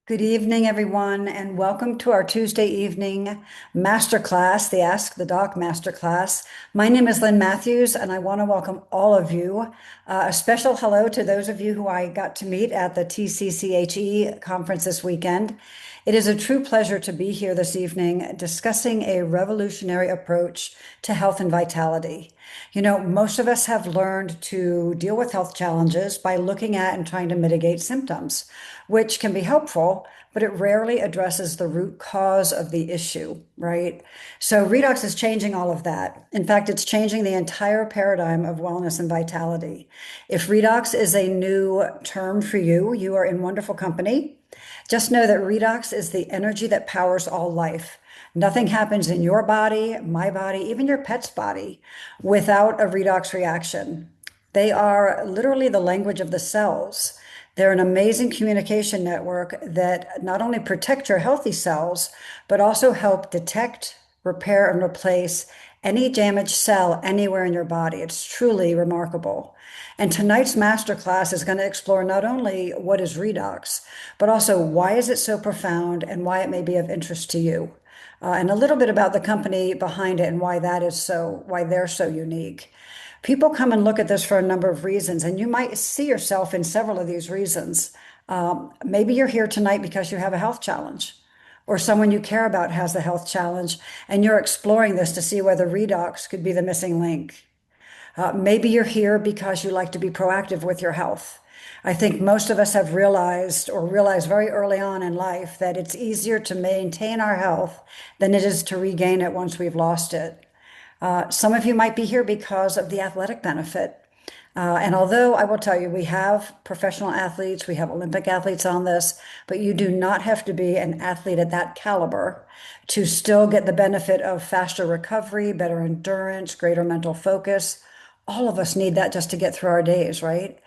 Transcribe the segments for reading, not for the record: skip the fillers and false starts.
Good evening, everyone, and welcome to our Tuesday evening masterclass, the Ask the Doc masterclass. My name is Lynn Matthews, and I want to welcome all of you. A special hello to those of you who I got to meet at the TCCHE conference this weekend. It is a true pleasure to be here this evening discussing a revolutionary approach to health and vitality. You know, most of us have learned to deal with health challenges by looking at and trying to mitigate symptoms, which can be helpful, but it rarely addresses the root cause of the issue, right? So Redox is changing all of that. In fact, it's changing the entire paradigm of wellness and vitality. If Redox is a new term for you, you are in wonderful company. Just know that redox is the energy that powers all life. Nothing happens in your body, my body, even your pet's body without a redox reaction. They are literally the language of the cells. They're an amazing communication network that not only protect your healthy cells, but also help detect, repair, and replace any damaged cell anywhere in your body. It's truly remarkable. And tonight's masterclass is going to explore not only what is redox, but also why is it so profound and why it may be of interest to you. And a little bit about the company behind it and why they're so unique. People come and look at this for a number of reasons, and you might see yourself in several of these reasons. Maybe you're here tonight because you have a health challenge, or someone you care about has a health challenge, and you're exploring this to see whether redox could be the missing link. Maybe you're here because you like to be proactive with your health. I think most of us have realized very early on in life that it's easier to maintain our health than it is to regain it once we've lost it. Some of you might be here because of the athletic benefit. And although I will tell you, we have professional athletes, we have Olympic athletes on this, but you do not have to be an athlete at that caliber to still get the benefit of faster recovery, better endurance, greater mental focus. All of us need that just to get through our days, right?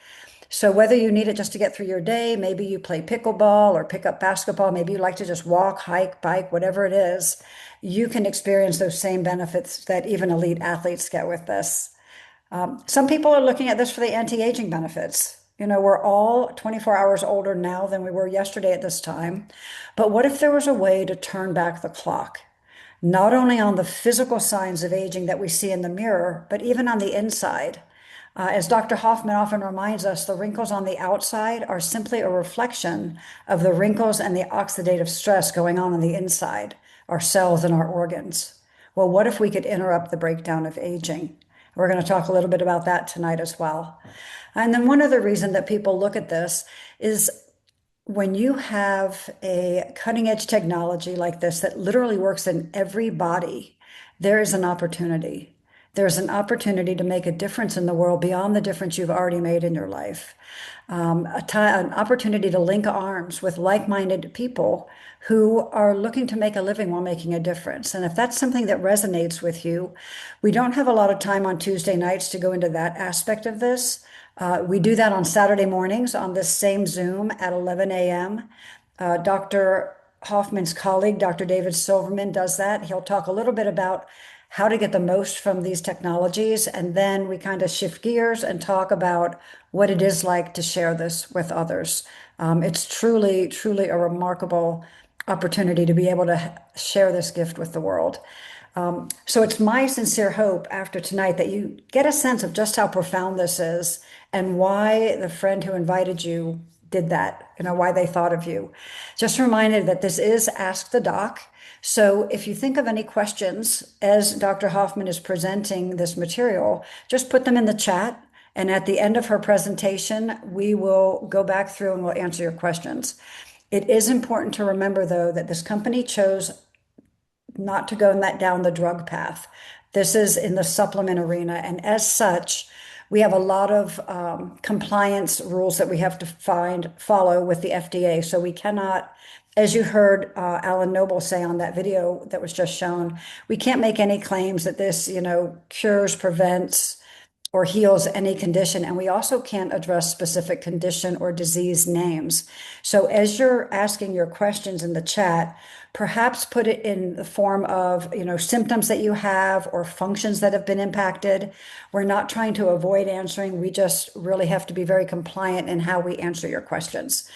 So whether you need it just to get through your day, maybe you play pickleball or pick up basketball, maybe you like to just walk, hike, bike, whatever it is, you can experience those same benefits that even elite athletes get with this. Some people are looking at this for the anti-aging benefits. You know, we're all 24 hours older now than we were yesterday at this time. But what if there was a way to turn back the clock? Not only on the physical signs of aging that we see in the mirror, but even on the inside. As Dr. Hoffman often reminds us, the wrinkles on the outside are simply a reflection of the wrinkles and the oxidative stress going on the inside, our cells and our organs. Well, what if we could interrupt the breakdown of aging? We're going to talk a little bit about that tonight as well. And then one other reason that people look at this is when you have a cutting edge technology like this that literally works in every body, there is an opportunity. There's an opportunity to make a difference in the world beyond the difference you've already made in your life. An opportunity to link arms with like-minded people who are looking to make a living while making a difference. And if that's something that resonates with you, we don't have a lot of time on Tuesday nights to go into that aspect of this. We do that on Saturday mornings on this same Zoom at 11 a.m. Dr. Hoffman's colleague, Dr. David Silverman, does that. He'll talk a little bit about how to get the most from these technologies, and then we kind of shift gears and talk about what it is like to share this with others. It's truly, truly a remarkable opportunity to be able to share this gift with the world. So it's my sincere hope after tonight that you get a sense of just how profound this is and why the friend who invited you did that, you know, why they thought of you. Just reminded that this is Ask the Doc. So if you think of any questions as Dr. Hoffman is presenting this material, just put them in the chat. And at the end of her presentation, we will go back through and we'll answer your questions. It is important to remember, though, that this company chose not to go down the drug path. This is in the supplement arena. And as such, we have a lot of compliance rules that we have to follow with the FDA. So we cannot, as you heard Alan Noble say on that video that was just shown, we can't make any claims that this, you know, cures, prevents, or heals any condition. And we also can't address specific condition or disease names. So as you're asking your questions in the chat, perhaps put it in the form of, you know, symptoms that you have or functions that have been impacted. We're not trying to avoid answering. We just really have to be very compliant in how we answer your questions.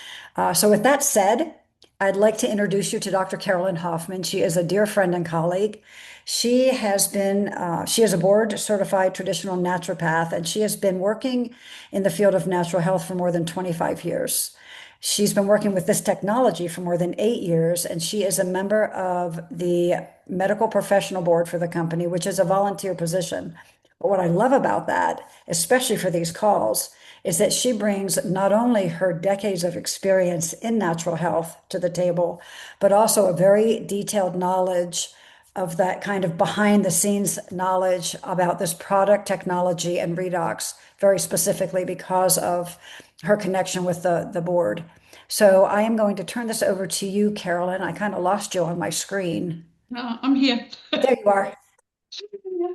So with that said, I'd like to introduce you to Dr. Carolyn Hoffman. She is a dear friend and colleague. She is a board certified traditional naturopath, and she has been working in the field of natural health for more than 25 years. She's been working with this technology for more than 8 years, and she is a member of the medical professional board for the company, which is a volunteer position. But what I love about that, especially for these calls, is that she brings not only her decades of experience in natural health to the table, but also a very detailed knowledge of that kind of behind the scenes knowledge about this product technology and redox, very specifically because of her connection with the board. So I am going to turn this over to you, Carolyn. I kind of lost you on my screen. I'm here. There you are.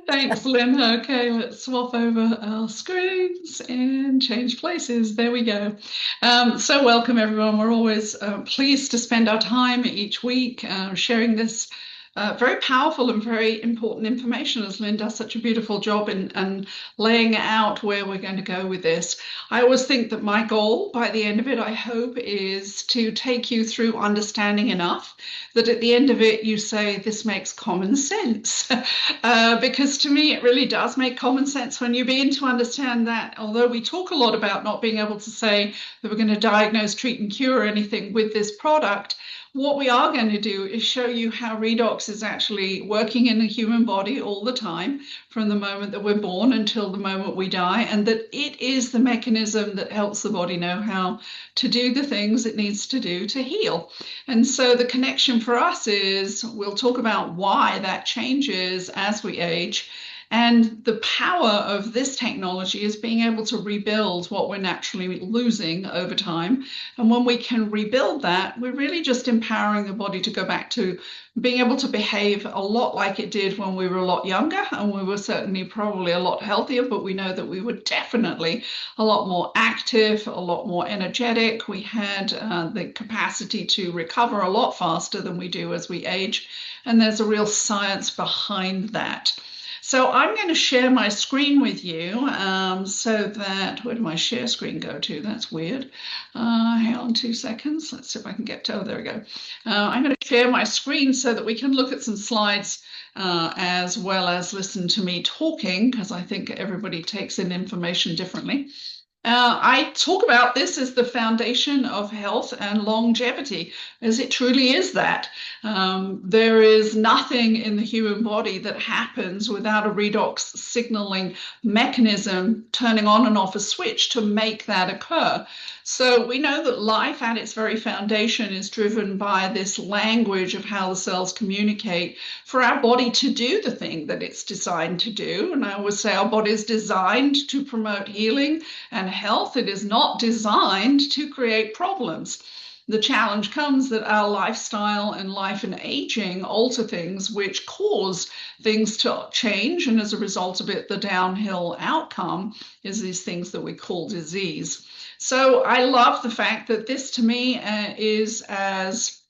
Thanks, Lynn. Okay, let's swap over our screens and change places. There we go. So welcome, everyone. We're always pleased to spend our time each week sharing this very powerful and very important information, as Lynn does such a beautiful job in laying out where we're going to go with this. I always think that my goal by the end of it, I hope, is to take you through understanding enough that at the end of it, you say, this makes common sense. Because to me, it really does make common sense when you begin to understand that although we talk a lot about not being able to say that we're going to diagnose, treat, and cure anything with this product, what we are going to do is show you how redox is actually working in the human body all the time, from the moment that we're born until the moment we die, and that it is the mechanism that helps the body know how to do the things it needs to do to heal. And so the connection for us is we'll talk about why that changes as we age. And the power of this technology is being able to rebuild what we're naturally losing over time. And when we can rebuild that, we're really just empowering the body to go back to being able to behave a lot like it did when we were a lot younger. And we were certainly probably a lot healthier, but we know that we were definitely a lot more active, a lot more energetic. We had the capacity to recover a lot faster than we do as we age. And there's a real science behind that. So I'm going to share my screen with you so that, where did my share screen go to? That's weird. Hang on 2 seconds. Let's see if I can get to, oh, there we go. I'm going to share my screen so that we can look at some slides as well as listen to me talking, because I think everybody takes in information differently. I talk about this as the foundation of health and longevity, as it truly is that. There is nothing in the human body that happens without a redox signaling mechanism turning on and off a switch to make that occur. So we know that life at its very foundation is driven by this language of how the cells communicate for our body to do the thing that it's designed to do. And I always say our body is designed to promote healing and health. It is not designed to create problems. The challenge comes that our lifestyle and life and aging alter things which cause things to change. And as a result of it, the downhill outcome is these things that we call disease. So I love the fact that this to me is as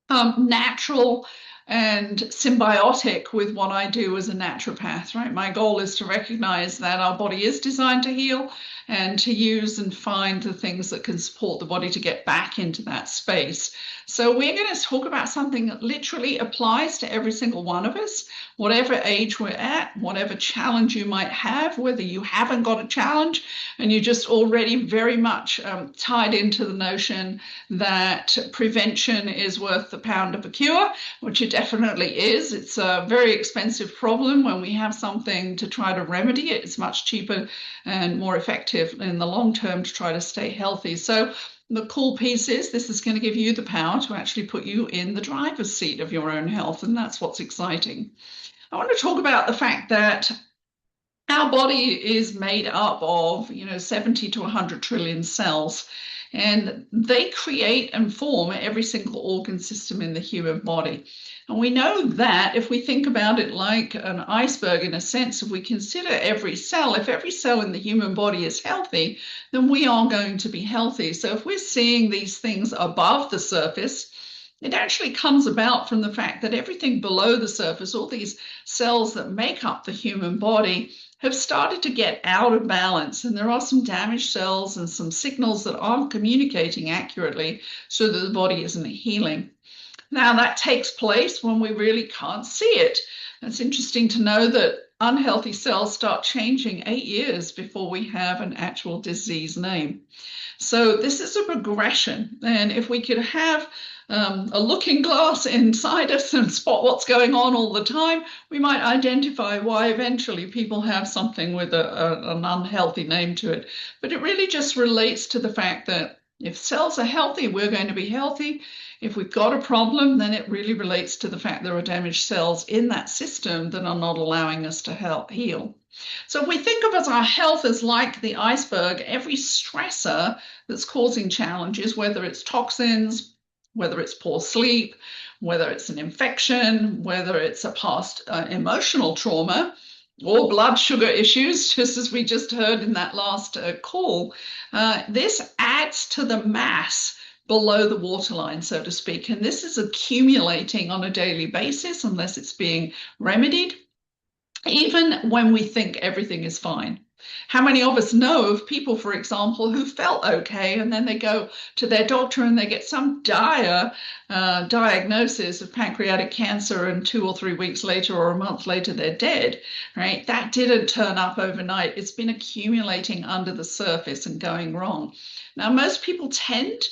natural and symbiotic with what I do as a naturopath, right? My goal is to recognize that our body is designed to heal and to use and find the things that can support the body to get back into that space. So we're going to talk about something that literally applies to every single one of us, whatever age we're at, whatever challenge you might have, whether you haven't got a challenge and you're just already very much tied into the notion that prevention is worth the pound of a cure, which it definitely is. It's a very expensive problem. When we have something to try to remedy it, it's much cheaper and more effective in the long term to try to stay healthy. So the cool piece is this is going to give you the power to actually put you in the driver's seat of your own health, and that's what's exciting. I want to talk about the fact that our body is made up of, 70 to 100 trillion cells, and they create and form every single organ system in the human body. And we know that if we think about it like an iceberg, in a sense, if we consider every cell, if every cell in the human body is healthy, then we are going to be healthy. So if we're seeing these things above the surface, it actually comes about from the fact that everything below the surface, all these cells that make up the human body, have started to get out of balance, and there are some damaged cells and some signals that aren't communicating accurately so that the body isn't healing. Now, that takes place when we really can't see it. It's interesting to know that unhealthy cells start changing 8 years before we have an actual disease name. So this is a progression. And if we could have a looking glass inside us and spot what's going on all the time, we might identify why eventually people have something with an unhealthy name to it. But it really just relates to the fact that if cells are healthy, we're going to be healthy. If we've got a problem, then it really relates to the fact there are damaged cells in that system that are not allowing us to heal. So if we think of our health as like the iceberg, every stressor that's causing challenges, whether it's toxins, whether it's poor sleep, whether it's an infection, whether it's a past emotional trauma, or blood sugar issues, just as we just heard in that last call, this adds to the mass below the waterline, so to speak. And this is accumulating on a daily basis unless it's being remedied, even when we think everything is fine. How many of us know of people, for example, who felt okay and then they go to their doctor and they get some dire diagnosis of pancreatic cancer, and 2 or 3 weeks later or a month later they're dead, right? That didn't turn up overnight. It's been accumulating under the surface and going wrong. Now, most people tend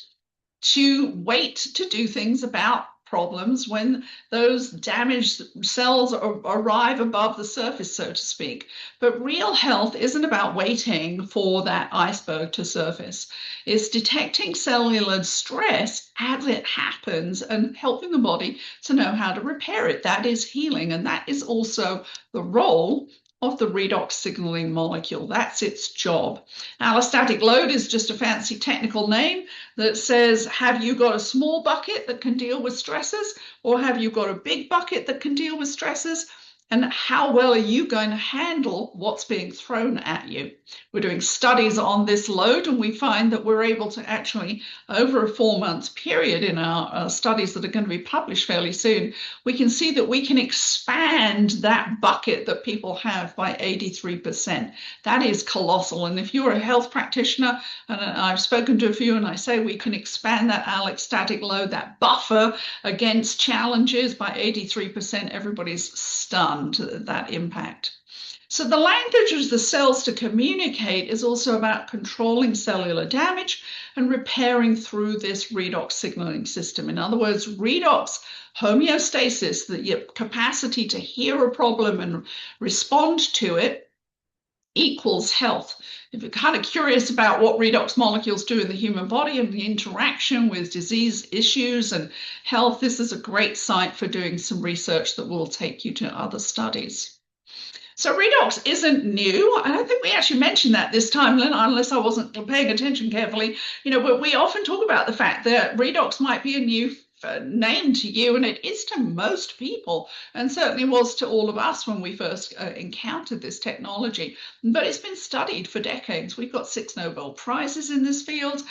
to wait to do things about problems when those damaged cells arrive above the surface, so to speak. But real health isn't about waiting for that iceberg to surface. It's detecting cellular stress as it happens and helping the body to know how to repair it. That is healing, and that is also the role of the redox signaling molecule. That's its job. Allostatic load is just a fancy technical name that says, have you got a small bucket that can deal with stresses, or have you got a big bucket that can deal with stresses? And how well are you going to handle what's being thrown at you? We're doing studies on this load, and we find that we're able to actually, over a 4 month period in our studies that are going to be published fairly soon, we can see that we can expand that bucket that people have by 83%. That is colossal. And if you're a health practitioner, and I've spoken to a few, and I say we can expand that allostatic load, that buffer against challenges by 83%, everybody's stunned at that impact. So the language of the cells to communicate is also about controlling cellular damage and repairing through this redox signaling system. In other words, redox homeostasis, the capacity to hear a problem and respond to it, equals health. If you're kind of curious about what redox molecules do in the human body and the interaction with disease issues and health, this is a great site for doing some research that will take you to other studies. So redox isn't new. I don't think we actually mentioned that this time, Lynn, unless I wasn't paying attention carefully. But we often talk about the fact that redox might be a new name to you, and it is to most people, and certainly was to all of us when we first encountered this technology. But it's been studied for decades. We've got 6 Nobel Prizes in this field.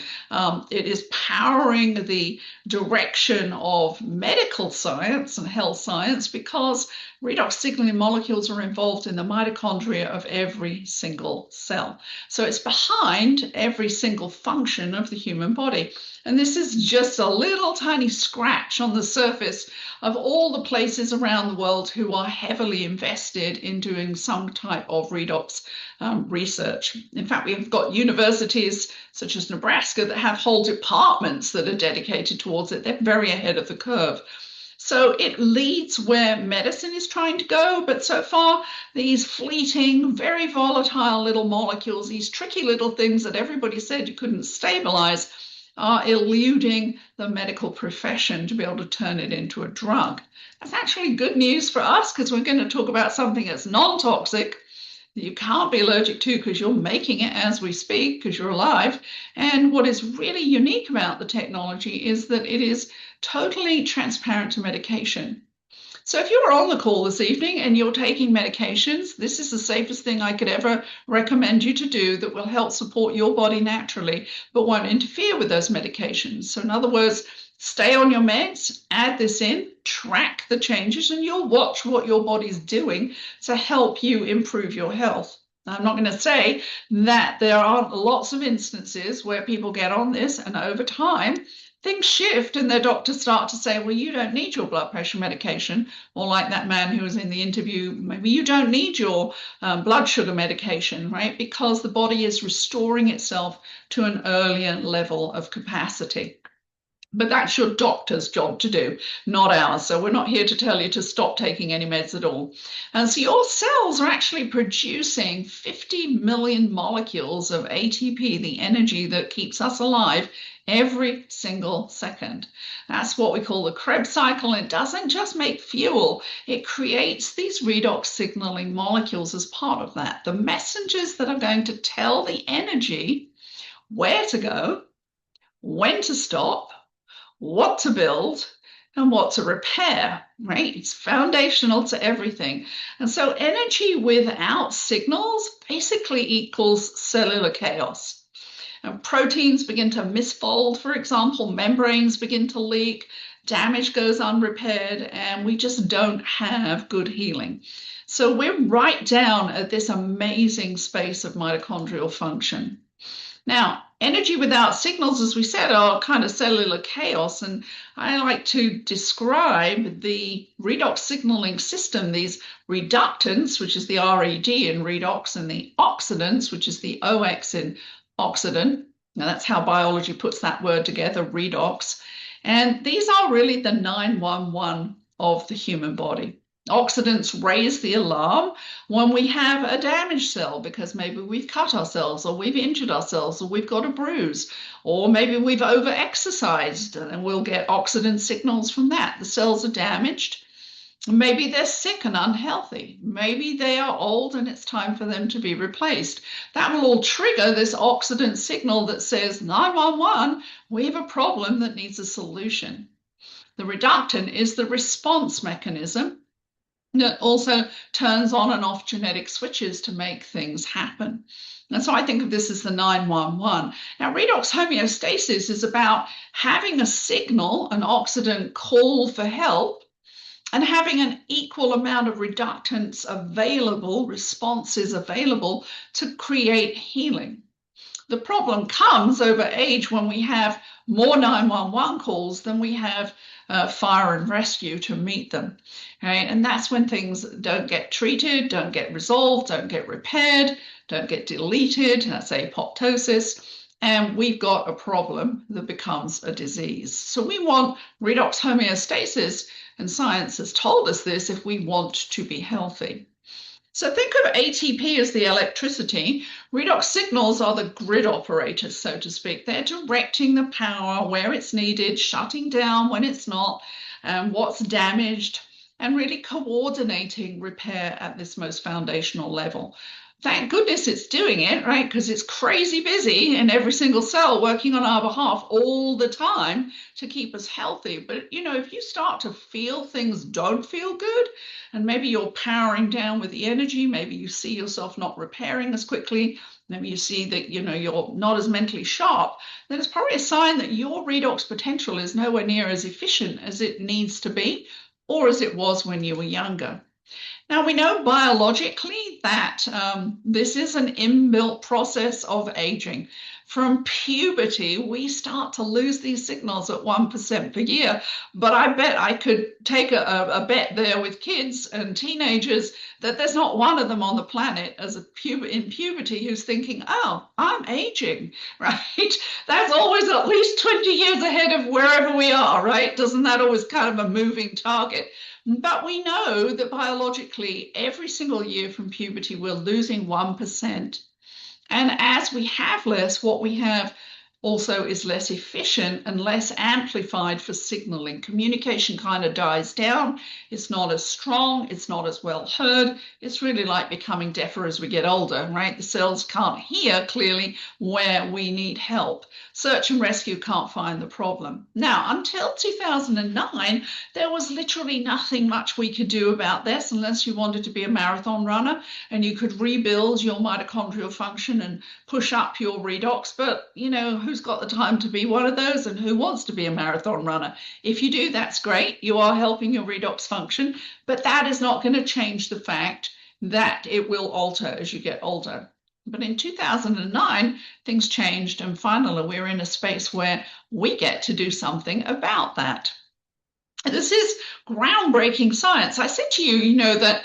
It is powering the direction of medical science and health science because redox signaling molecules are involved in the mitochondria of every single cell. So it's behind every single function of the human body. And this is just a little tiny scratch on the surface of all the places around the world who are heavily invested in doing some type of redox research. In fact, we've got universities such as Nebraska that have whole departments that are dedicated towards it. They're very ahead of the curve. So it leads where medicine is trying to go, but so far these fleeting, very volatile little molecules, these tricky little things that everybody said you couldn't stabilize, are eluding the medical profession to be able to turn it into a drug. That's actually good news for us because we're going to talk about something that's non-toxic, that you can't be allergic to because you're making it as we speak because you're alive. And what is really unique about the technology is that it is totally transparent to medication. So if you're on the call this evening and you're taking medications, this is the safest thing I could ever recommend you to do that will help support your body naturally, but won't interfere with those medications. So in other words, stay on your meds, add this in, track the changes, and you'll watch what your body's doing to help you improve your health. I'm not going to say that there aren't lots of instances where people get on this and over time things shift and their doctors start to say, well, you don't need your blood pressure medication. Or like that man who was in the interview, maybe you don't need your blood sugar medication, right? Because the body is restoring itself to an earlier level of capacity. But that's your doctor's job to do, not ours. So we're not here to tell you to stop taking any meds at all. And so your cells are actually producing 50 million molecules of ATP, the energy that keeps us alive, every single second. That's what we call the Krebs cycle. It doesn't just make fuel, it creates these redox signaling molecules as part of that. The messengers that are going to tell the energy where to go, when to stop, what to build, and what to repair, right? It's foundational to everything. And so energy without signals basically equals cellular chaos. And proteins begin to misfold, for example, membranes begin to leak, damage goes unrepaired, and we just don't have good healing. So we're right down at this amazing space of mitochondrial function. Now, energy without signals, as we said, are kind of cellular chaos. And I like to describe the redox signaling system, these reductants, which is the RED in redox, and the oxidants, which is the OX in oxidant. Now, that's how biology puts that word together, redox. And these are really the 911 of the human body. Oxidants raise the alarm when we have a damaged cell because maybe we've cut ourselves or we've injured ourselves or we've got a bruise or maybe we've over-exercised and we'll get oxidant signals from that. The cells are damaged. Maybe they're sick and unhealthy. Maybe they are old and it's time for them to be replaced. That will all trigger this oxidant signal that says 911, we have a problem that needs a solution. The reductant is the response mechanism that also turns on and off genetic switches to make things happen. And so I think of this as the 911. Now, redox homeostasis is about having a signal, an oxidant call for help, and having an equal amount of reductants available, responses available to create healing. The problem comes over age when we have more 911 calls than we have fire and rescue to meet them, right? And that's when things don't get treated, don't get resolved, don't get repaired, don't get deleted. That's apoptosis. And we've got a problem that becomes a disease. So we want redox homeostasis, and science has told us this if we want to be healthy. So think of ATP as the electricity. Redox signals are the grid operators, so to speak. They're directing the power where it's needed, shutting down when it's not, what's damaged, and really coordinating repair at this most foundational level. Thank goodness it's doing it, right? Because it's crazy busy in every single cell working on our behalf all the time to keep us healthy. But, you know, if you start to feel things don't feel good, and maybe you're powering down with the energy, maybe you see yourself not repairing as quickly, maybe you see that, you know, you're not as mentally sharp, then it's probably a sign that your redox potential is nowhere near as efficient as it needs to be, or as it was when you were younger. Now, we know biologically that this is an inbuilt process of aging. From puberty, we start to lose these signals at 1% per year. But I bet I could take a bet there with kids and teenagers that there's not one of them on the planet in puberty who's thinking, oh, I'm aging, right? That's always at least 20 years ahead of wherever we are, right? Doesn't that always kind of a moving target? But we know that biologically, every single year from puberty, we're losing 1%. And as we have less, what we have also is less efficient and less amplified for signaling. Communication kind of dies down. It's not as strong. It's not as well heard. It's really like becoming deafer as we get older, right? The cells can't hear clearly where we need help. Search and rescue can't find the problem. Now, until 2009, there was literally nothing much we could do about this unless you wanted to be a marathon runner and you could rebuild your mitochondrial function and push up your redox. But, you know, who's got the time to be one of those and who wants to be a marathon runner? If you do, that's great. You are helping your redox function, but that is not going to change the fact that it will alter as you get older. But in 2009, things changed, and finally, we're in a space where we get to do something about that. This is groundbreaking science. I said to you, that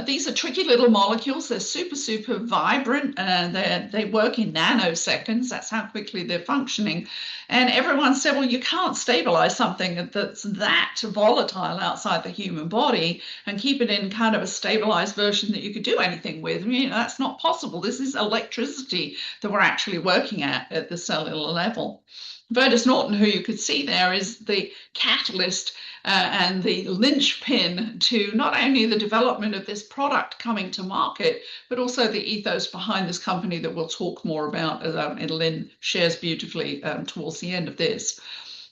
these are tricky little molecules. They're super, super vibrant. They work in nanoseconds. That's how quickly they're functioning. And everyone said, well, you can't stabilize something that's that volatile outside the human body and keep it in kind of a stabilized version that you could do anything with. I mean, that's not possible. This is electricity that we're actually working at the cellular level. Verdus Norton, who you could see there, is the catalyst and the linchpin to not only the development of this product coming to market, but also the ethos behind this company that we'll talk more about, as Lynn shares beautifully towards the end of this.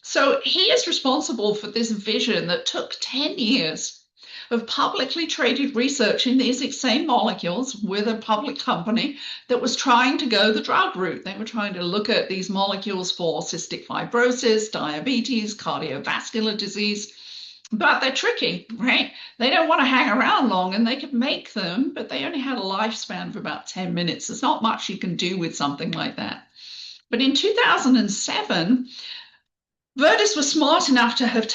So he is responsible for this vision that took 10 years of publicly traded research in these same molecules with a public company that was trying to go the drug route. They were trying to look at these molecules for cystic fibrosis, diabetes, cardiovascular disease. But they're tricky, right? They don't want to hang around long, and they could make them, but they only had a lifespan of about 10 minutes. There's not much you can do with something like that. But in 2007, Verdus was smart enough to have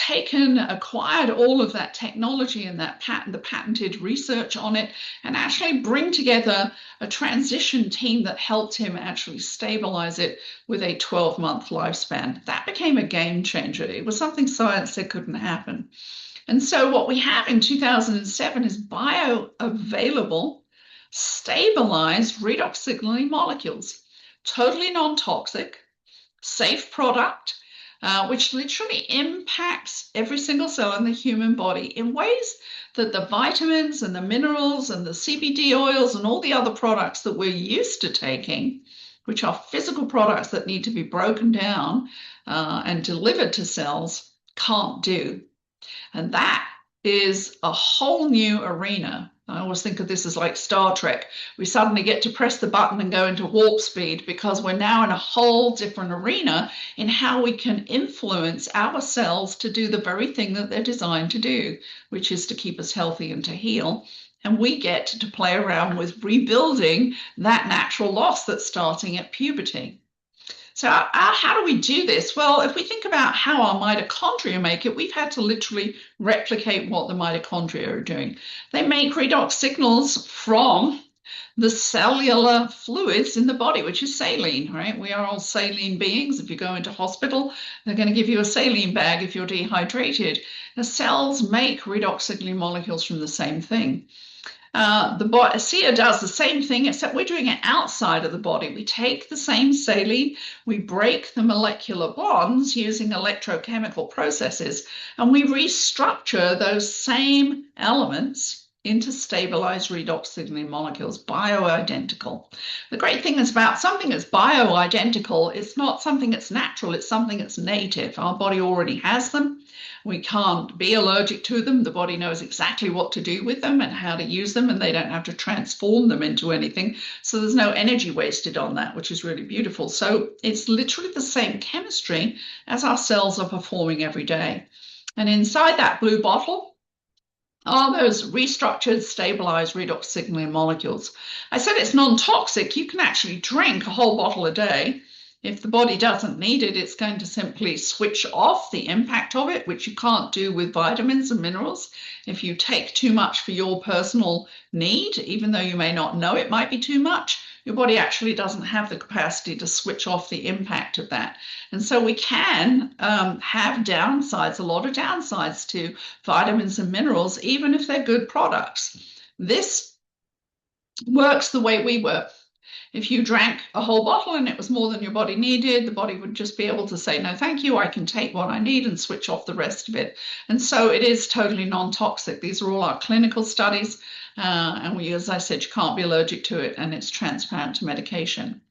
acquired all of that technology and the patented research on it, and actually bring together a transition team that helped him actually stabilize it with a 12-month lifespan. That became a game changer. It was something science said couldn't happen. And so what we have in 2007 is bioavailable, stabilized redox signaling molecules, totally non-toxic, safe product, which literally impacts every single cell in the human body in ways that the vitamins and the minerals and the CBD oils and all the other products that we're used to taking, which are physical products that need to be broken down and delivered to cells, can't do. And that is a whole new arena. I always think of this as like Star Trek. We suddenly get to press the button and go into warp speed because we're now in a whole different arena in how we can influence our cells to do the very thing that they're designed to do, which is to keep us healthy and to heal. And we get to play around with rebuilding that natural loss that's starting at puberty. So how do we do this? Well, if we think about how our mitochondria make it, we've had to literally replicate what the mitochondria are doing. They make redox signals from the cellular fluids in the body, which is saline, right? We are all saline beings. If you go into hospital, they're going to give you a saline bag if you're dehydrated. The cells make redox signaling molecules from the same thing. The SEA does the same thing, except we're doing it outside of the body. We take the same saline, we break the molecular bonds using electrochemical processes, and we restructure those same elements into stabilized redox signaling molecules, bioidentical. The great thing is about something that's bioidentical, it's not something that's natural, it's something that's native. Our body already has them. We can't be allergic to them. The body knows exactly what to do with them and how to use them, and they don't have to transform them into anything. So there's no energy wasted on that, which is really beautiful. So it's literally the same chemistry as our cells are performing every day. And inside that blue bottle are those restructured, stabilized redox signaling molecules. I said it's non-toxic. You can actually drink a whole bottle a day. If the body doesn't need it, it's going to simply switch off the impact of it, which you can't do with vitamins and minerals. If you take too much for your personal need, even though you may not know it might be too much, your body actually doesn't have the capacity to switch off the impact of that. And so we can have downsides, a lot of downsides to vitamins and minerals, even if they're good products. This works the way we work. If you drank a whole bottle and it was more than your body needed, the body would just be able to say, no, thank you, I can take what I need and switch off the rest of it. And so it is totally non-toxic. These are all our clinical studies. And we, as I said, you can't be allergic to it, and it's transparent to medication.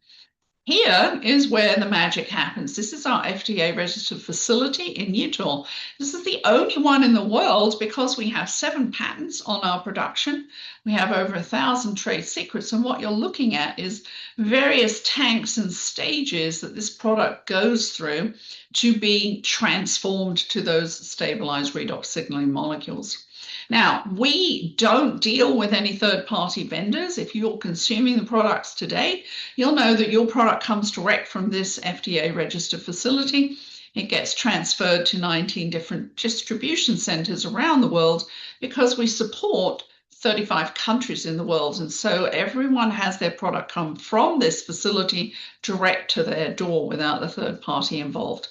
Here is where the magic happens. This is our FDA-registered facility in Utah. This is the only one in the world because we have 7 patents on our production. We have over 1,000 trade secrets, and what you're looking at is various tanks and stages that this product goes through to be transformed to those stabilized redox signaling molecules. Now, we don't deal with any third-party vendors. If you're consuming the products today, you'll know that your product comes direct from this FDA-registered facility. It gets transferred to 19 different distribution centers around the world because we support 35 countries in the world. And so everyone has their product come from this facility direct to their door without the third party involved.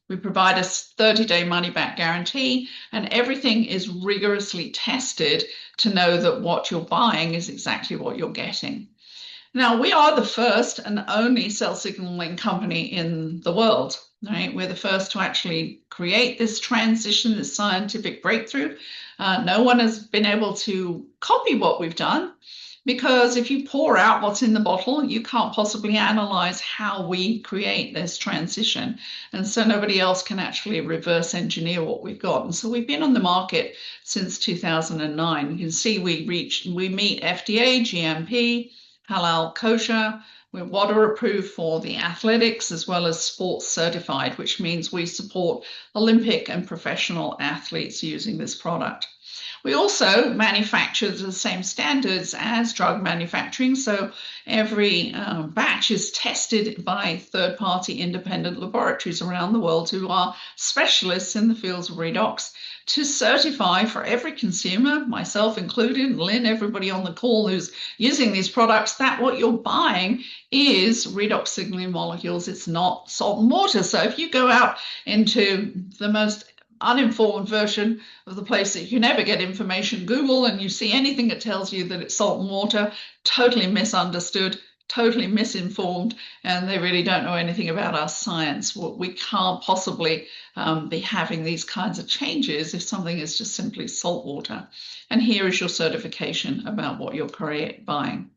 We provide a 30-day money-back guarantee, and everything is rigorously tested to know that what you're buying is exactly what you're getting. Now, we are the first and only cell signaling company in the world, right? We're the first to actually create this transition, this scientific breakthrough. No one has been able to copy what we've done, because if you pour out what's in the bottle, you can't possibly analyze how we create this transition. And so nobody else can actually reverse engineer what we've got. And so we've been on the market since 2009. You can see we meet FDA, GMP, halal kosher. We're water approved for the athletics as well as sports certified, which means we support Olympic and professional athletes using this product. We also manufacture the same standards as drug manufacturing. So every batch is tested by third-party independent laboratories around the world who are specialists in the fields of redox to certify for every consumer, myself included, Lynn, everybody on the call who's using these products, that what you're buying is redox signaling molecules. It's not salt and water. So if you go out into the most uninformed version of the place that you never get information, Google, and you see anything that tells you that it's salt and water, totally misunderstood, totally misinformed, and they really don't know anything about our science. We can't possibly be having these kinds of changes if something is just simply salt water. And here is your certification about what you're buying.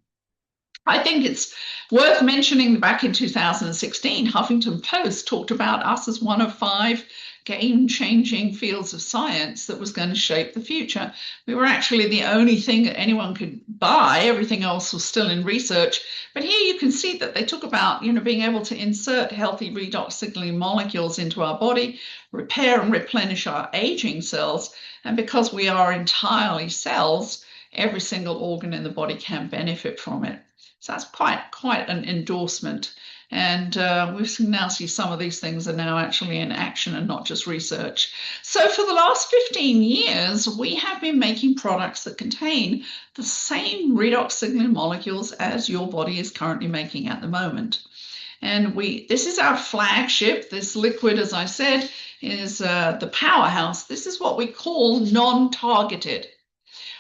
I think it's worth mentioning back in 2016, Huffington Post talked about us as one of 5 game-changing fields of science that was going to shape the future. We were actually the only thing that anyone could buy. Everything else was still in research. But here you can see that they talk about, being able to insert healthy redox signaling molecules into our body, repair and replenish our aging cells. And because we are entirely cells, every single organ in the body can benefit from it. So that's quite an endorsement. And we now see some of these things are now actually in action and not just research. So for the last 15 years, we have been making products that contain the same redox signaling molecules as your body is currently making at the moment. And this is our flagship. This liquid, as I said, is the powerhouse. This is what we call non-targeted.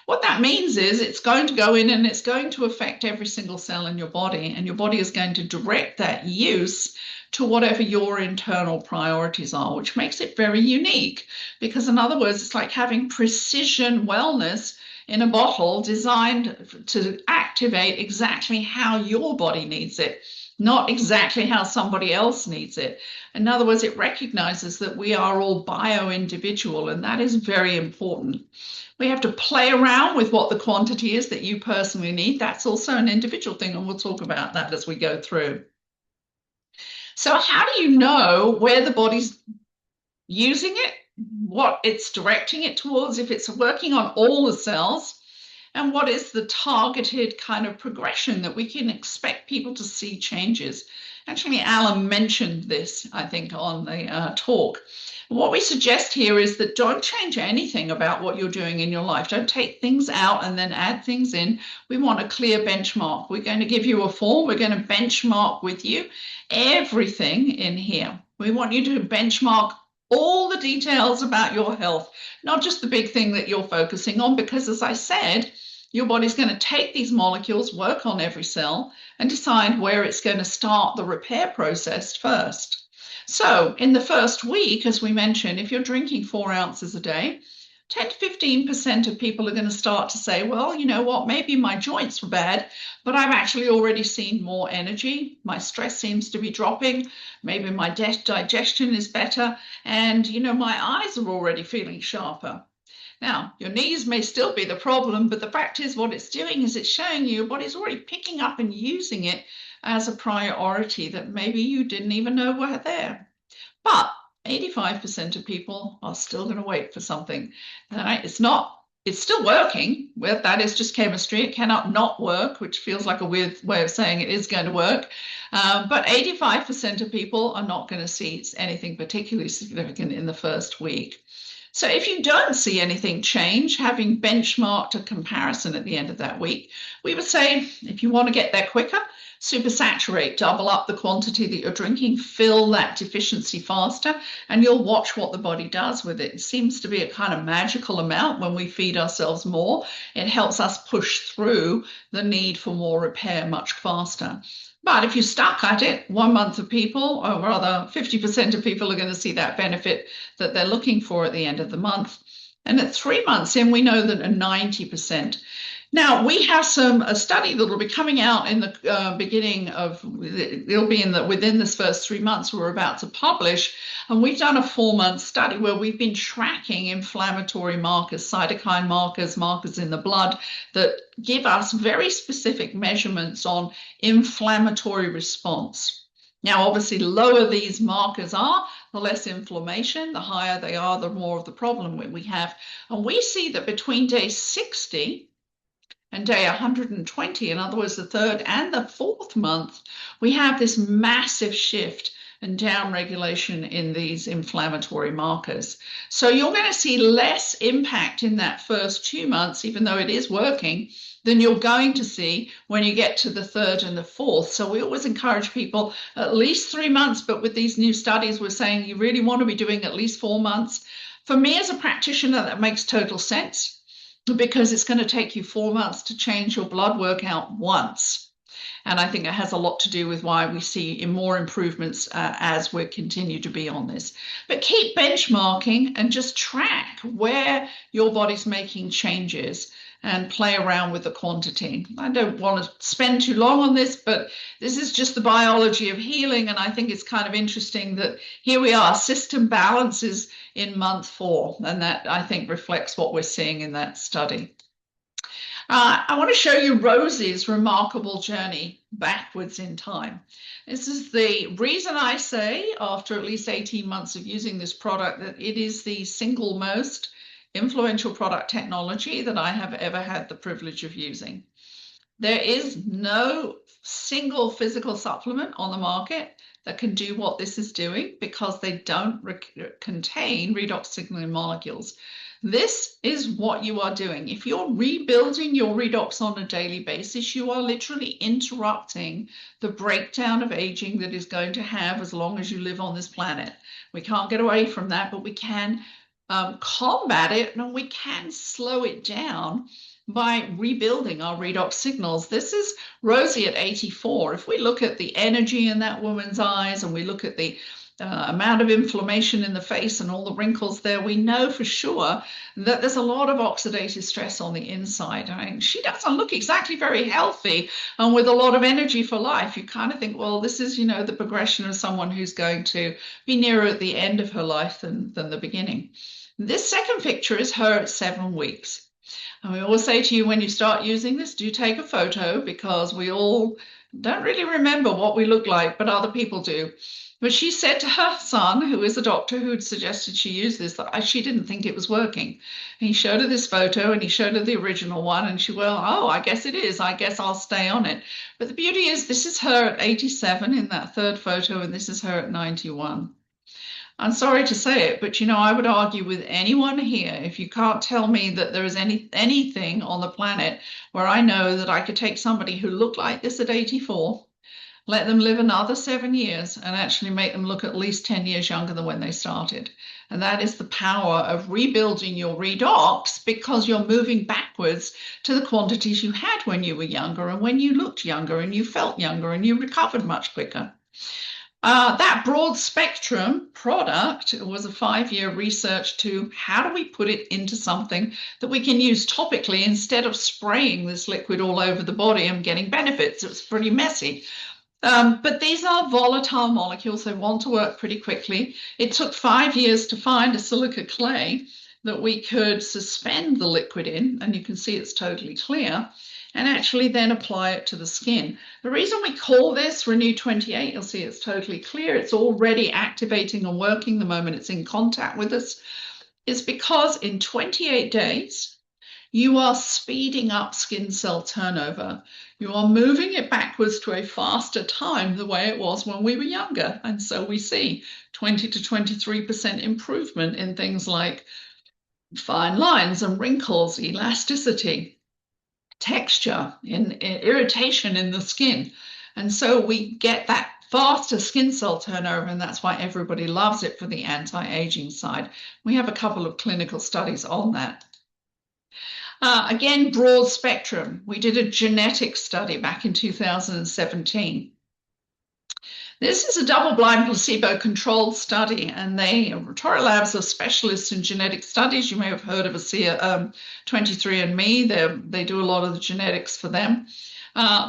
What that means is it's going to go in and it's going to affect every single cell in your body, and your body is going to direct that use to whatever your internal priorities are, which makes it very unique. Because in other words, it's like having precision wellness in a bottle designed to activate exactly how your body needs it, not exactly how somebody else needs it. In other words, it recognizes that we are all bio-individual, and that is very important. We have to play around with what the quantity is that you personally need. That's also an individual thing, and we'll talk about that as we go through. So how do you know where the body's using it, what it's directing it towards, if it's working on all the cells, and what is the targeted kind of progression that we can expect people to see changes? Actually, Alan mentioned this, I think, on the talk. What we suggest here is that don't change anything about what you're doing in your life. Don't take things out and then add things in. We want a clear benchmark. We're going to give you a form. We're going to benchmark with you everything in here. We want you to benchmark all the details about your health, not just the big thing that you're focusing on, because as I said, your body's going to take these molecules, work on every cell, and decide where it's going to start the repair process first. So in the first week, as we mentioned, if you're drinking 4 ounces a day, 10 to 15% of people are going to start to say, well, you know what, maybe my joints were bad, but I've actually already seen more energy. My stress seems to be dropping. Maybe my digestion is better. And, my eyes are already feeling sharper. Now, your knees may still be the problem, but the fact is what it's doing is it's showing you your body's already picking up and using it as a priority that maybe you didn't even know were there. But 85% of people are still going to wait for something. Right? It's not it's still working. Well, that is just chemistry. It cannot not work, which feels like a weird way of saying it is going to work. But 85% of people are not going to see anything particularly significant in the first week. So if you don't see anything change, having benchmarked a comparison at the end of that week, we would say if you want to get there quicker, supersaturate, double up the quantity that you're drinking, fill that deficiency faster, and you'll watch what the body does with it. It seems to be a kind of magical amount when we feed ourselves more. It helps us push through the need for more repair much faster. But if you're stuck at it, 1 month of people, or rather 50% of people are going to see that benefit that they're looking for at the end of the month. And at 3 months in, we know that 90%. Now, we have a study that will be coming out in the beginning of, it'll be within this first 3 months we're about to publish. And we've done a 4-month study where we've been tracking inflammatory markers, cytokine markers, markers in the blood that give us very specific measurements on inflammatory response. Now, obviously, the lower these markers are, the less inflammation, the higher they are, the more of the problem we have. And we see that between day 60 and day 120, in other words, the third and the fourth month, we have this massive shift and downregulation in these inflammatory markers. So you're going to see less impact in that first 2 months, even though it is working, than you're going to see when you get to the third and the fourth. So we always encourage people at least 3 months, but with these new studies, we're saying you really want to be doing at least 4 months. For me as a practitioner, that makes total sense, because it's going to take you 4 months to change your blood work out once. And I think it has a lot to do with why we see more improvements as we continue to be on this. But keep benchmarking and just track where your body's making changes and play around with the quantity. I don't want to spend too long on this, but this is just the biology of healing. And I think it's kind of interesting that here we are, system balances in month 4. And that, I think, reflects what we're seeing in that study. I want to show you Rosie's remarkable journey backwards in time. This is the reason I say, after at least 18 months of using this product, that it is the single most influential product technology that I have ever had the privilege of using. There is no single physical supplement on the market that can do what this is doing because they don't contain redox signaling molecules. This is what you are doing. If you're rebuilding your redox on a daily basis, you are literally interrupting the breakdown of aging that is going to have as long as you live on this planet. We can't get away from that, but we can combat it, and we can slow it down by rebuilding our redox signals. This is Rosie at 84. If we look at the energy in that woman's eyes and we look at the amount of inflammation in the face and all the wrinkles there, we know for sure that there's a lot of oxidative stress on the inside. I mean, she doesn't look exactly very healthy and with a lot of energy for life. You kind of think, well, this is, the progression of someone who's going to be nearer at the end of her life than the beginning. This second picture is her at 7 weeks. And we always say to you, when you start using this, do take a photo, because we all don't really remember what we look like, but other people do. But she said to her son, who is a doctor who had suggested she use this, that she didn't think it was working. And he showed her this photo and he showed her the original one, and she, well, oh, I guess it is. I guess I'll stay on it. But the beauty is, this is her at 87 in that third photo, and this is her at 91. I'm sorry to say it, but I would argue with anyone here, if you can't tell me that there is anything on the planet where I know that I could take somebody who looked like this at 84, let them live another 7 years, and actually make them look at least 10 years younger than when they started. And that is the power of rebuilding your redox, because you're moving backwards to the quantities you had when you were younger, and when you looked younger, and you felt younger, and you recovered much quicker. That broad spectrum product was a 5-year research to how do we put it into something that we can use topically instead of spraying this liquid all over the body and getting benefits. It was pretty messy. But these are volatile molecules. They want to work pretty quickly. It took 5 years to find a silica clay that we could suspend the liquid in, and you can see it's totally clear, and actually then apply it to the skin. The reason we call this Renew 28, you'll see it's totally clear, it's already activating and working the moment it's in contact with us, is because in 28 days, you are speeding up skin cell turnover. You are moving it backwards to a faster time the way it was when we were younger. And so we see 20 to 23% improvement in things like fine lines and wrinkles, elasticity, texture, in irritation in the skin. And so we get that faster skin cell turnover, and that's why everybody loves it for the anti-aging side. We have a couple of clinical studies on that. Again, broad spectrum. We did a genetic study back in 2017. This is a double-blind placebo-controlled study, and Torah Labs are specialists in genetic studies. You may have heard of a 23andMe. They do a lot of the genetics for them.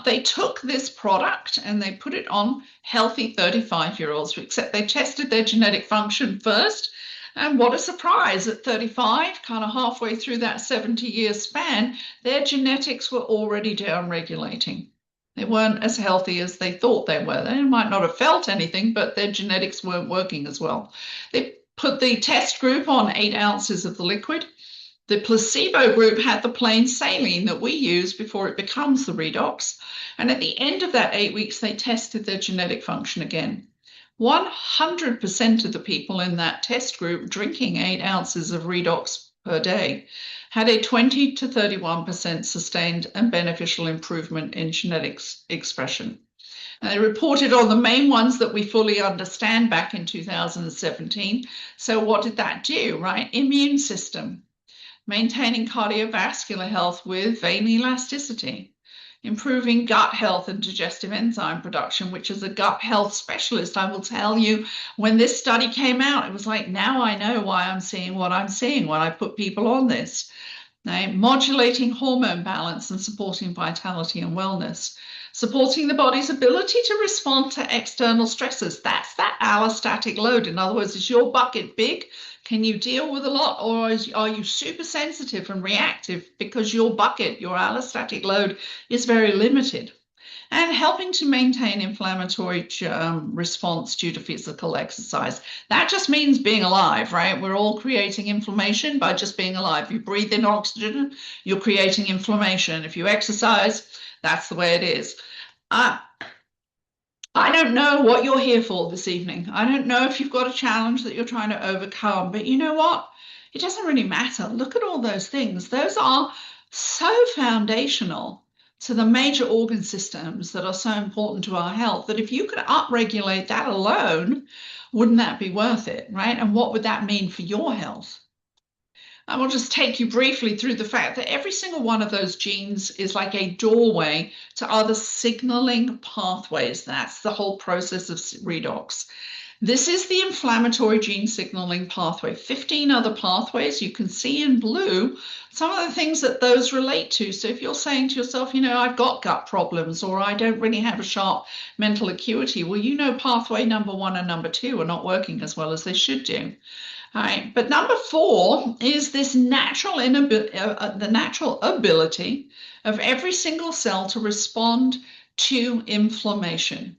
They took this product and they put it on healthy 35-year-olds, except they tested their genetic function first. And what a surprise, at 35, kind of halfway through that 70-year span, their genetics were already down-regulating. They weren't as healthy as they thought they were. They might not have felt anything, but their genetics weren't working as well. They put the test group on 8 ounces of the liquid. The placebo group had the plain saline that we use before it becomes the Redox. And at the end of that 8 weeks, they tested their genetic function again. 100% of the people in that test group drinking 8 ounces of Redox per day had a 20 to 31% sustained and beneficial improvement in genetics expression. And they reported on the main ones that we fully understand back in 2017. So what did that do, right? Immune system, maintaining cardiovascular health with vein elasticity, improving gut health and digestive enzyme production, which as a gut health specialist, I will tell you, when this study came out, it was like, now I know why I'm seeing what I'm seeing when I put people on this. Now, modulating hormone balance and supporting vitality and wellness, supporting the body's ability to respond to external stresses. That's that allostatic load. In other words, is your bucket big? Can you deal with a lot, or are you super sensitive and reactive because your bucket, your allostatic load, is very limited? And helping to maintain inflammatory response due to physical exercise. That just means being alive, right? We're all creating inflammation by just being alive. You breathe in oxygen, you're creating inflammation. If you exercise, that's the way it is. I don't know what you're here for this evening. I don't know if you've got a challenge that you're trying to overcome, but you know what? It doesn't really matter. Look at all those things. Those are so foundational to the major organ systems that are so important to our health that if you could upregulate that alone, wouldn't that be worth it, right? And what would that mean for your health? I will just take you briefly through the fact that every single one of those genes is like a doorway to other signaling pathways. That's the whole process of redox. This is the inflammatory gene signaling pathway. 15 other pathways you can see in blue, some of the things that those relate to. So if you're saying to yourself, you know, I've got gut problems or I don't really have a sharp mental acuity, well, you know, pathway number 1 and number 2 are not working as well as they should do. All right, but number 4 is this the natural ability of every single cell to respond to inflammation.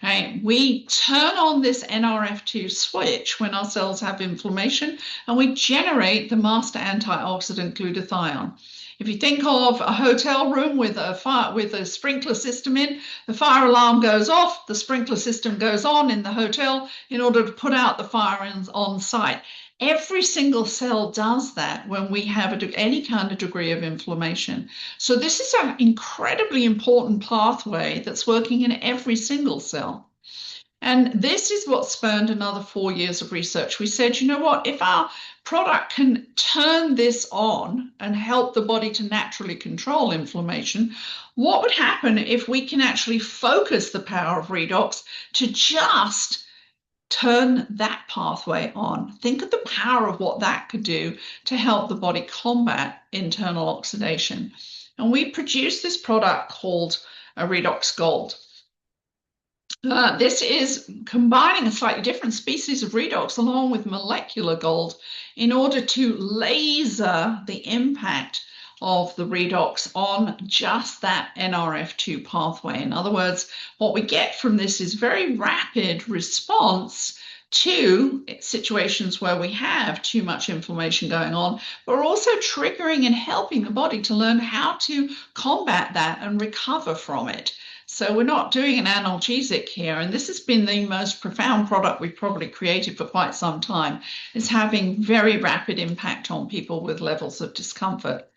Right? We turn on this NRF2 switch when our cells have inflammation, and we generate the master antioxidant glutathione. If you think of a hotel room with a sprinkler system in, the fire alarm goes off, the sprinkler system goes on in the hotel in order to put out the fire on site. Every single cell does that when we have any kind of degree of inflammation. So this is an incredibly important pathway that's working in every single cell. And this is what spurned another 4 years of research. We said, you know what, if our product can turn this on and help the body to naturally control inflammation, what would happen if we can actually focus the power of redox to just turn that pathway on? Think of the power of what that could do to help the body combat internal oxidation. And we produced this product called a Redox Gold. This is combining a slightly different species of redox along with molecular gold in order to laser the impact of the redox on just that NRF2 pathway. In other words, what we get from this is very rapid response Two, situations where we have too much inflammation going on, but we're also triggering and helping the body to learn how to combat that and recover from it. So we're not doing an analgesic here, and this has been the most profound product we've probably created for quite some time. It's having very rapid impact on people with levels of discomfort.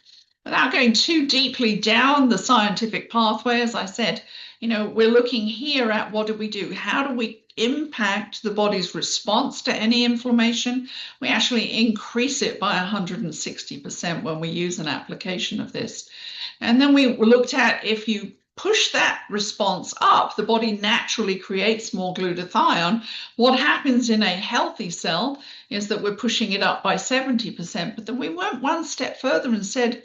Without going too deeply down the scientific pathway, as I said, we're looking here at what do we do? How do we impact the body's response to any inflammation? We actually increase it by 160% when we use an application of this. And then we looked at if you push that response up, the body naturally creates more glutathione. What happens in a healthy cell is that we're pushing it up by 70%. But then we went one step further and said,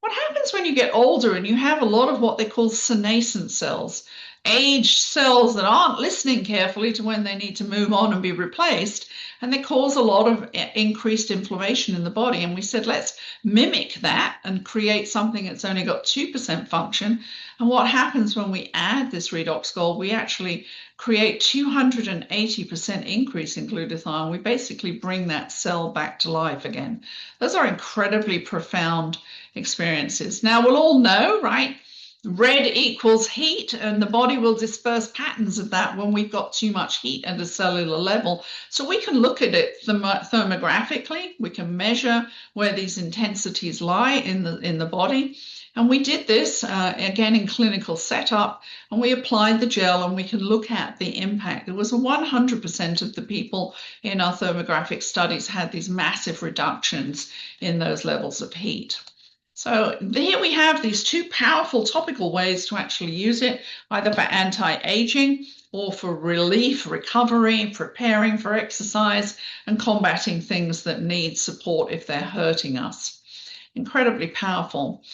what happens when you get older and you have a lot of what they call senescent cells, aged cells that aren't listening carefully to when they need to move on and be replaced, and they cause a lot of increased inflammation in the body. And we said, let's mimic that and create something that's only got 2% function. And what happens when we add this redox gold, we actually create 280% increase in glutathione. We basically bring that cell back to life again. Those are incredibly profound experiences. Now, we'll all know, right? Red equals heat, and the body will disperse patterns of that when we've got too much heat at a cellular level. So we can look at it thermographically. We can measure where these intensities lie in the body. And we did this again in clinical setup, and we applied the gel, and we can look at the impact. There was 100% of the people in our thermographic studies had these massive reductions in those levels of heat. So here we have these two powerful topical ways to actually use it, either for anti-aging or for relief, recovery, preparing for exercise, and combating things that need support if they're hurting us. Incredibly powerful.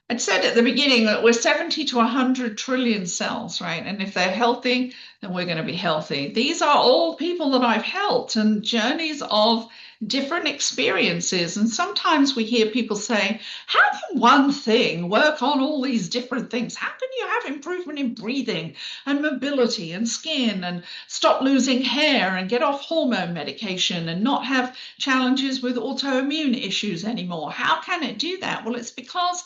I'd said at the beginning that we're 70 to 100 trillion cells, right? And if they're healthy, then we're going to be healthy. These are all people that I've helped and journeys of different experiences. And sometimes we hear people say, how can one thing work on all these different things? How can you have improvement in breathing and mobility and skin and stop losing hair and get off hormone medication and not have challenges with autoimmune issues anymore? How can it do that? Well, it's because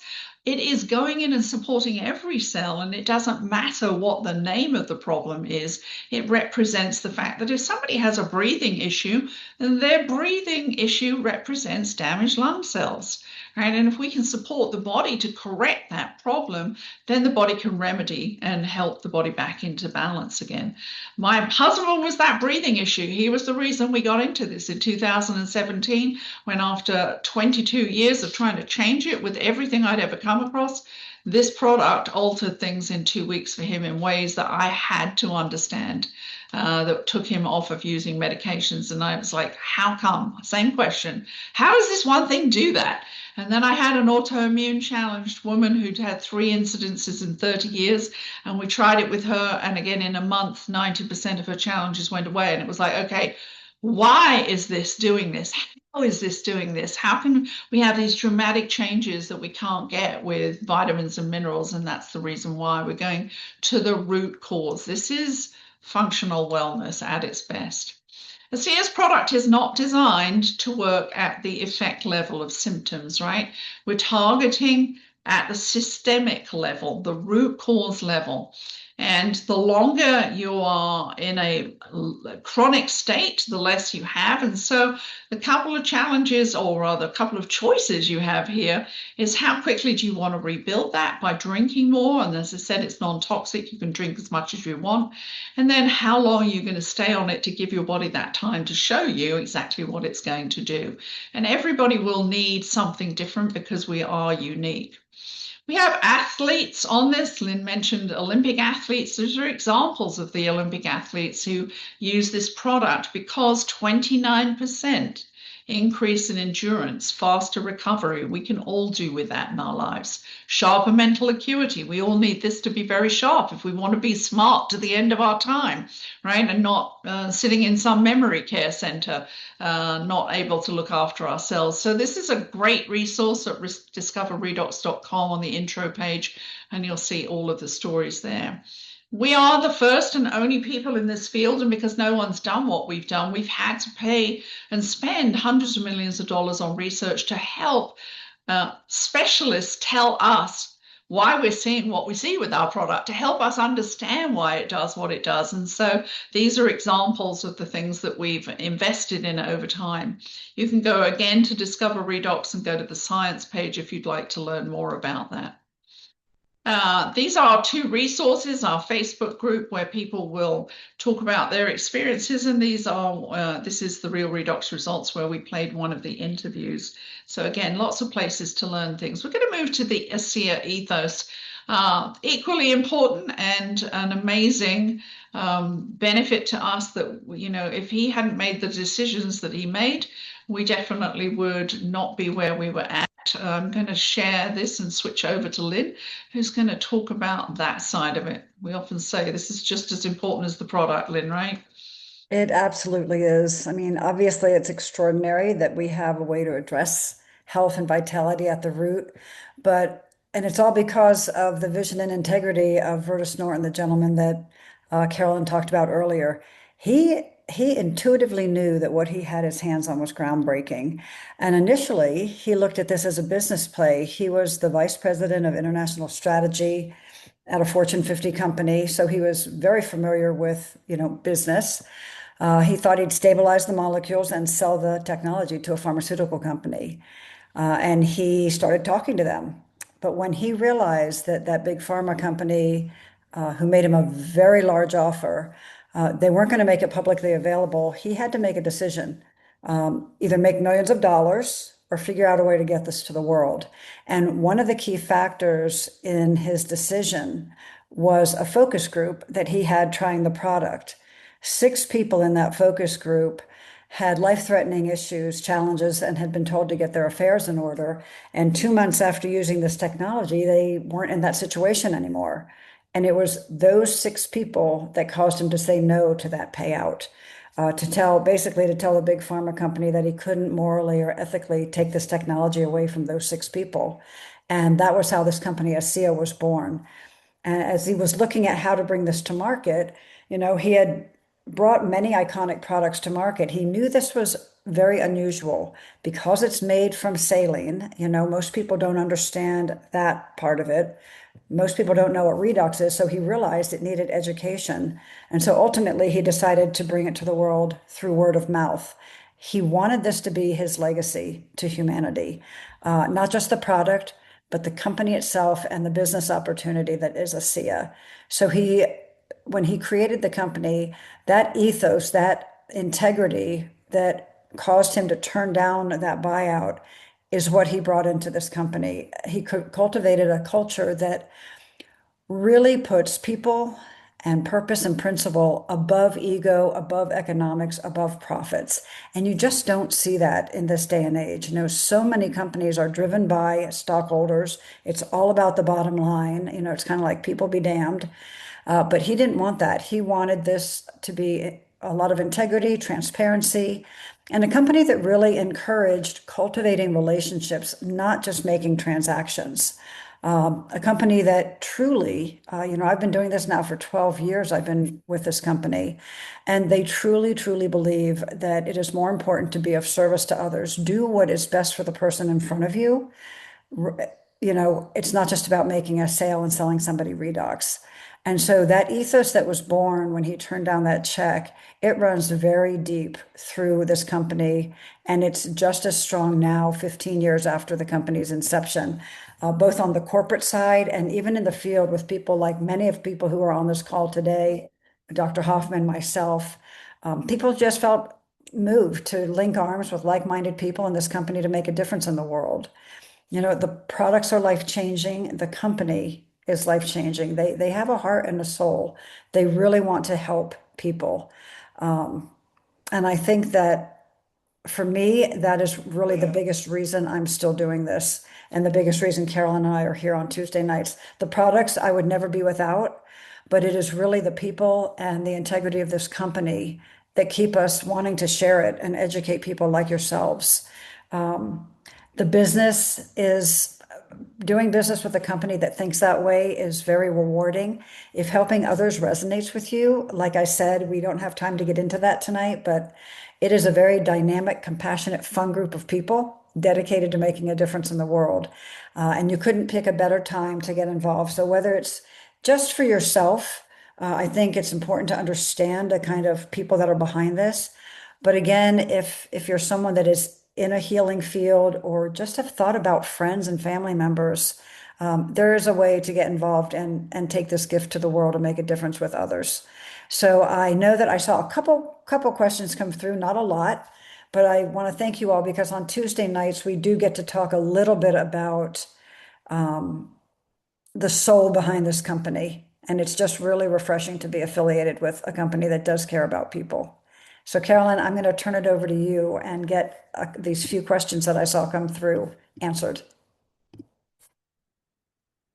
it is going in and supporting every cell, and it doesn't matter what the name of the problem is. It represents the fact that if somebody has a breathing issue, then their breathing issue represents damaged lung cells, right? And if we can support the body to correct that problem, then the body can remedy and help the body back into balance again. My husband was that breathing issue. He was the reason we got into this in 2017, when after 22 years of trying to change it with everything I'd ever come across, this product altered things in 2 weeks for him in ways that I had to understand, that took him off of using medications. And I was like, how come? Same question. How does this one thing do that? And then I had an autoimmune challenged woman who'd had 3 incidences in 30 years. And we tried it with her. And again, in a month, 90% of her challenges went away. And it was like, okay, why is this doing this? How is this doing this? How can we have these dramatic changes that we can't get with vitamins and minerals? And that's the reason why we're going to the root cause. This is functional wellness at its best. The CS product is not designed to work at the effect level of symptoms, right? We're targeting at the systemic level, the root cause level. And the longer you are in a chronic state, the less you have. And so the couple of challenges, or rather a couple of choices you have here, is how quickly do you want to rebuild that by drinking more? And as I said, it's non-toxic. You can drink as much as you want. And then how long are you going to stay on it to give your body that time to show you exactly what it's going to do? And everybody will need something different because we are unique. We have athletes on this. Lynn mentioned Olympic athletes. Those are examples of the Olympic athletes who use this product because 29% increase in endurance, faster recovery. We can all do with that in our lives. Sharper mental acuity. We all need this to be very sharp if we want to be smart to the end of our time, right? And not sitting in some memory care center, not able to look after ourselves. So this is a great resource at discoverredox.com on the intro page, and you'll see all of the stories there. We are the first and only people in this field, and because no one's done what we've done, we've had to pay and spend hundreds of millions of dollars on research to help specialists tell us why we're seeing what we see with our product, to help us understand why it does what it does. And so these are examples of the things that we've invested in over time. You can go again to Discover Redox and go to the science page if you'd like to learn more about that. These are our two resources, our Facebook group where people will talk about their experiences, and this is the Real Redox Results where we played one of the interviews. So again, lots of places to learn things. We're going to move to the ASEA ethos. Equally important and an amazing benefit to us that, if he hadn't made the decisions that he made, we definitely would not be where we were at. I'm going to share this and switch over to Lynn, who's going to talk about that side of it. We often say this is just as important as the product, Lynn, right? It absolutely is. I mean, obviously, it's extraordinary that we have a way to address health and vitality at the root, and it's all because of the vision and integrity of Vertus Norton, the gentleman that Carolyn talked about earlier. He intuitively knew that what he had his hands on was groundbreaking. And initially, he looked at this as a business play. He was the vice president of international strategy at a Fortune 50 company, so he was very familiar with, business. He thought he'd stabilize the molecules and sell the technology to a pharmaceutical company. And he started talking to them. But when he realized that that big pharma company, who made him a very large offer, they weren't going to make it publicly available, he had to make a decision. Either make millions of dollars or figure out a way to get this to the world. And one of the key factors in his decision was a focus group that he had trying the product. 6 people in that focus group had life-threatening issues, challenges, and had been told to get their affairs in order. And 2 months after using this technology, they weren't in that situation anymore. And it was those 6 people that caused him to say no to that payout, basically to tell the big pharma company that he couldn't morally or ethically take this technology away from those 6 people. And that was how this company, ASEA, was born. And as he was looking at how to bring this to market, he had brought many iconic products to market. He knew this was very unusual because it's made from saline. Most people don't understand that part of it. Most people don't know what redox is, so he realized it needed education. And so ultimately, he decided to bring it to the world through word of mouth. He wanted this to be his legacy to humanity, not just the product, but the company itself and the business opportunity that is ASEA. So when he created the company, that ethos, that integrity that caused him to turn down that buyout is what he brought into this company. He cultivated a culture that really puts people and purpose and principle above ego, above economics, above profits. And you just don't see that in this day and age. So many companies are driven by stockholders. It's all about the bottom line. It's kind of like people be damned. But he didn't want that. He wanted this to be a lot of integrity, transparency, and a company that really encouraged cultivating relationships, not just making transactions. A company that truly, I've been doing this now for 12 years. I've been with this company, and they truly, truly believe that it is more important to be of service to others. Do what is best for the person in front of you. It's not just about making a sale and selling somebody Redox. And so that ethos that was born when he turned down that check, it runs very deep through this company. And it's just as strong now, 15 years after the company's inception, both on the corporate side and even in the field with people like many of people who are on this call today, Dr. Hoffman, myself. People just felt moved to link arms with like-minded people in this company to make a difference in the world. The products are life-changing. The company is life-changing. They have a heart and a soul. They really want to help people. And I think that for me, that is really the biggest reason I'm still doing this, and the biggest reason Carol and I are here on Tuesday nights. The products I would never be without, but it is really the people and the integrity of this company that keep us wanting to share it and educate people like yourselves. The business is doing business with a company that thinks that way is very rewarding. If helping others resonates with you, like I said, we don't have time to get into that tonight, but it is a very dynamic, compassionate, fun group of people dedicated to making a difference in the world. And you couldn't pick a better time to get involved. So whether it's just for yourself, I think it's important to understand the kind of people that are behind this. But again, if you're someone that is in a healing field or just have thought about friends and family members, there is a way to get involved and take this gift to the world and make a difference with others. So I know that I saw a couple questions come through, not a lot, but I want to thank you all because on Tuesday nights we do get to talk a little bit about the soul behind this company. And it's just really refreshing to be affiliated with a company that does care about people. So, Carolyn, I'm going to turn it over to you and get these few questions that I saw come through answered.